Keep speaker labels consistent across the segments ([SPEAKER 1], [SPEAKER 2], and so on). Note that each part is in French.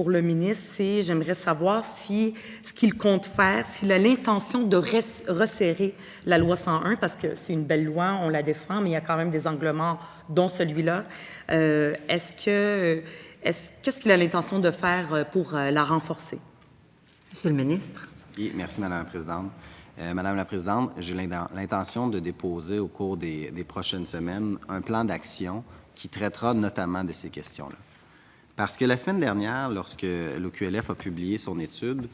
[SPEAKER 1] Pour le ministre, j'aimerais savoir si ce qu'il compte faire, s'il a l'intention de resserrer la loi 101, parce que c'est une belle loi, on la défend, mais il y a quand même des angles morts, dont celui-là. Qu'est-ce qu'il a l'intention de faire pour la renforcer?
[SPEAKER 2] Monsieur le ministre.
[SPEAKER 3] Oui, merci, Madame la Présidente. Madame la Présidente, j'ai l'intention de déposer au cours des prochaines semaines un plan d'action qui traitera notamment de ces questions-là. Parce que la semaine dernière, lorsque l'OQLF a publié son étude,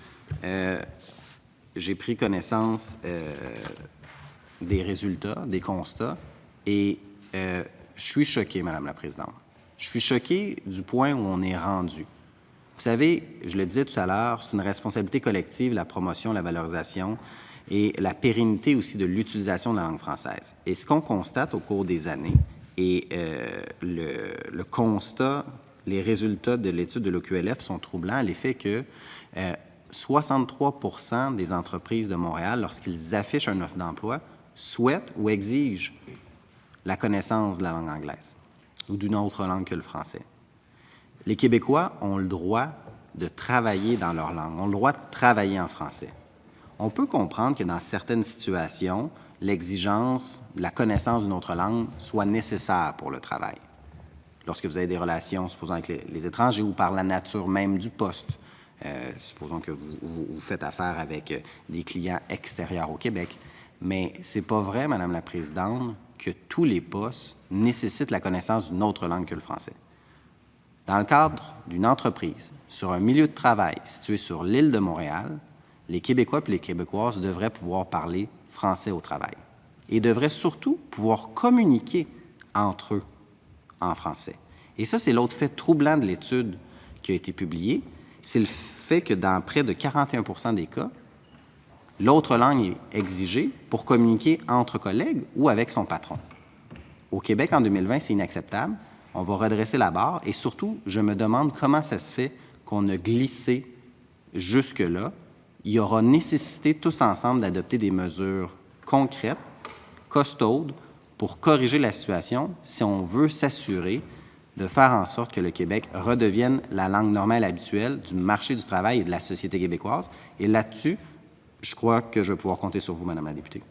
[SPEAKER 3] j'ai pris connaissance des résultats, des constats, et je suis choqué, Madame la Présidente. Je suis choqué du point où on est rendu. Vous savez, je le disais tout à l'heure, c'est une responsabilité collective, la promotion, la valorisation et la pérennité aussi de l'utilisation de la langue française. Et ce qu'on constate au cours des années, et le constat, les résultats de l'étude de l'OQLF sont troublants à l'effet que 63 % des entreprises de Montréal, lorsqu'ils affichent une offre d'emploi, souhaitent ou exigent la connaissance de la langue anglaise ou d'une autre langue que le français. Les Québécois ont le droit de travailler dans leur langue, ont le droit de travailler en français. On peut comprendre que dans certaines situations, l'exigence de la connaissance d'une autre langue soit nécessaire pour le travail. Lorsque vous avez des relations, supposons avec les étrangers ou par la nature même du poste, supposons que vous faites affaire avec des clients extérieurs au Québec. Mais c'est pas vrai, Madame la Présidente, que tous les postes nécessitent la connaissance d'une autre langue que le français. Dans le cadre d'une entreprise, sur un milieu de travail situé sur l'île de Montréal, les Québécois et les Québécoises devraient pouvoir parler français au travail et devraient surtout pouvoir communiquer entre eux en français. Et ça, c'est l'autre fait troublant de l'étude qui a été publiée, c'est le fait que dans près de 41 % des cas, l'autre langue est exigée pour communiquer entre collègues ou avec son patron. Au Québec, en 2020, c'est inacceptable. On va redresser la barre et surtout, je me demande comment ça se fait qu'on a glissé jusque-là. Il y aura nécessité tous ensemble d'adopter des mesures concrètes, costaudes, pour corriger la situation si on veut s'assurer de faire en sorte que le Québec redevienne la langue normale habituelle du marché du travail et de la société québécoise. Et là-dessus, je crois que je vais pouvoir compter sur vous, Madame la députée.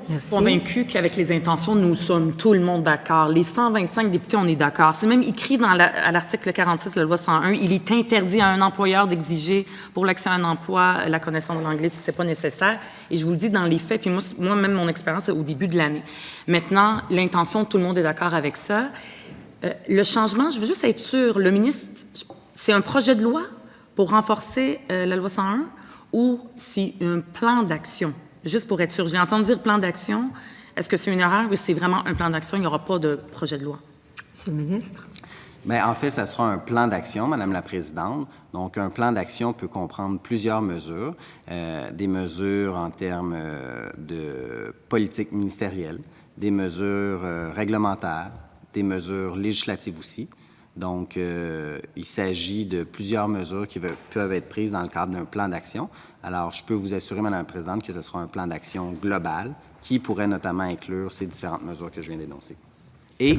[SPEAKER 1] Merci. Convaincu qu'avec les intentions, nous sommes tout le monde d'accord. Les 125 députés, on est d'accord. C'est même écrit à l'article 46 de la loi 101, il est interdit à un employeur d'exiger pour l'accès à un emploi la connaissance de l'anglais si ce n'est pas nécessaire. Et je vous le dis dans les faits, puis moi-même, mon expérience, c'est au début de l'année. Maintenant, l'intention, tout le monde est d'accord avec ça. Le changement, je veux juste être sûre, le ministre, c'est un projet de loi pour renforcer la loi 101 ou c'est un plan d'action? Juste pour être sûr, j'ai entendu dire plan d'action. Est-ce que c'est une erreur ou c'est vraiment un plan d'action? Il n'y aura pas de projet de loi.
[SPEAKER 2] Monsieur le ministre.
[SPEAKER 3] Bien, en fait, ça sera un plan d'action, Madame la Présidente. Donc, un plan d'action peut comprendre plusieurs mesures, des mesures en termes de politique ministérielle, des mesures réglementaires, des mesures législatives aussi. Donc, il s'agit de plusieurs mesures qui peuvent être prises dans le cadre d'un plan d'action. Alors, je peux vous assurer, Madame la Présidente, que ce sera un plan d'action global qui pourrait notamment inclure ces différentes mesures que je viens d'énoncer. Et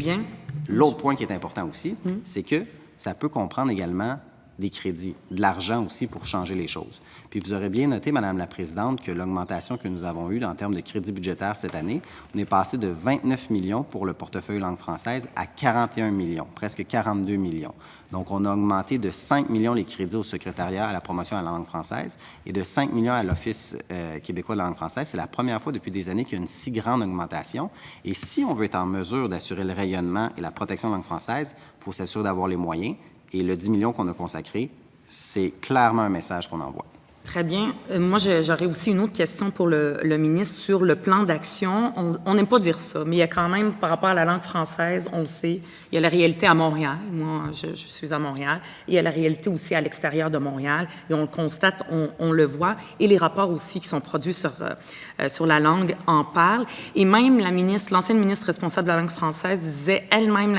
[SPEAKER 3] l'autre point qui est important aussi, c'est que ça peut comprendre également des crédits, de l'argent aussi pour changer les choses. Puis vous aurez bien noté, Madame la Présidente, que l'augmentation que nous avons eue en termes de crédits budgétaires cette année, on est passé de 29 millions pour le portefeuille langue française à 41 millions, presque 42 millions. Donc, on a augmenté de 5 millions les crédits au secrétariat à la promotion de la langue française et de 5 millions à l'Office québécois de la langue française. C'est la première fois depuis des années qu'il y a une si grande augmentation. Et si on veut être en mesure d'assurer le rayonnement et la protection de la langue française, il faut s'assurer d'avoir les moyens. Et le 10 millions qu'on a consacré, c'est clairement un message qu'on envoie.
[SPEAKER 1] Très bien. Moi, j'aurais aussi une autre question pour le ministre sur le plan d'action. On n'aime pas dire ça, mais il y a quand même, par rapport à la langue française, on le sait, il y a la réalité à Montréal. Moi, je suis à Montréal. Il y a la réalité aussi à l'extérieur de Montréal. Et on le constate, on le voit. Et les rapports aussi qui sont produits sur la langue en parlent. Et même l'ancienne ministre responsable de la langue française disait elle-même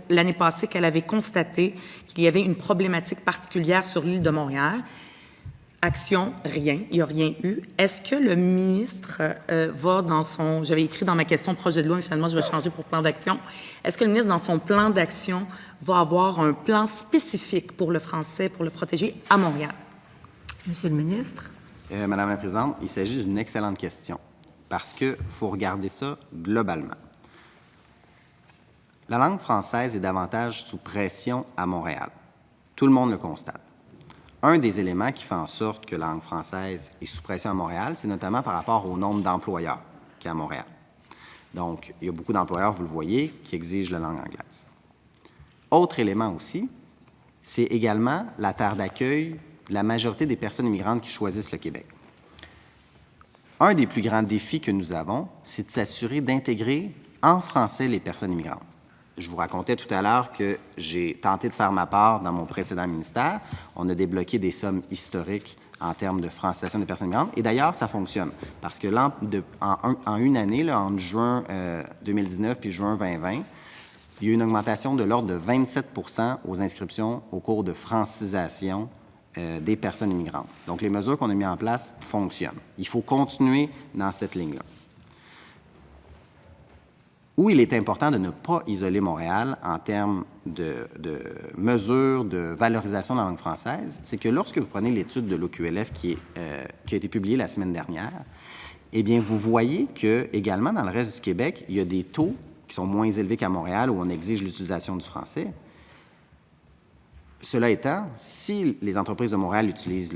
[SPEAKER 1] l'année passée qu'elle avait constaté qu'il y avait une problématique particulière sur l'île de Montréal. Action, rien. Il n'y a rien eu. Est-ce que le ministre va dans son... J'avais écrit dans ma question projet de loi, mais finalement, je vais changer pour plan d'action. Est-ce que le ministre, dans son plan d'action, va avoir un plan spécifique pour le français, pour le protéger à Montréal?
[SPEAKER 2] Monsieur le ministre.
[SPEAKER 3] Madame la Présidente, il s'agit d'une excellente question parce qu'il faut regarder ça globalement. La langue française est davantage sous pression à Montréal. Tout le monde le constate. Un des éléments qui fait en sorte que la langue française est sous pression à Montréal, c'est notamment par rapport au nombre d'employeurs qu'il y a à Montréal. Donc, il y a beaucoup d'employeurs, vous le voyez, qui exigent la langue anglaise. Autre élément aussi, c'est également la terre d'accueil de la majorité des personnes immigrantes qui choisissent le Québec. Un des plus grands défis que nous avons, c'est de s'assurer d'intégrer en français les personnes immigrantes. Je vous racontais tout à l'heure que j'ai tenté de faire ma part dans mon précédent ministère. On a débloqué des sommes historiques en termes de francisation des personnes migrantes. Et d'ailleurs, ça fonctionne. Parce que en une année, là, entre juin 2019 puis juin 2020, il y a eu une augmentation de l'ordre de 27 aux inscriptions au cours de francisation des personnes immigrantes. Donc, les mesures qu'on a mises en place fonctionnent. Il faut continuer dans cette ligne-là. Où il est important de ne pas isoler Montréal en termes de mesures de valorisation de la langue française, c'est que lorsque vous prenez l'étude de l'OQLF qui a été publiée la semaine dernière, eh bien, vous voyez que également dans le reste du Québec, il y a des taux qui sont moins élevés qu'à Montréal où on exige l'utilisation du français. Cela étant, si les entreprises de Montréal utilisent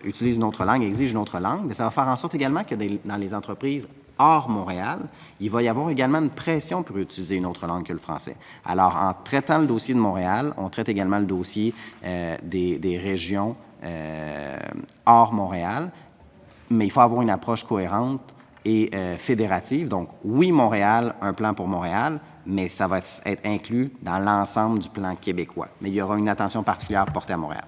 [SPEAKER 3] utilisent une autre langue, exigent une autre langue, bien, ça va faire en sorte également que dans les entreprises hors Montréal, il va y avoir également une pression pour utiliser une autre langue que le français. Alors, en traitant le dossier de Montréal, on traite également le dossier des régions hors Montréal, mais il faut avoir une approche cohérente et fédérative. Donc, oui, Montréal, un plan pour Montréal, mais ça va être inclus dans l'ensemble du plan québécois. Mais il y aura une attention particulière portée à Montréal.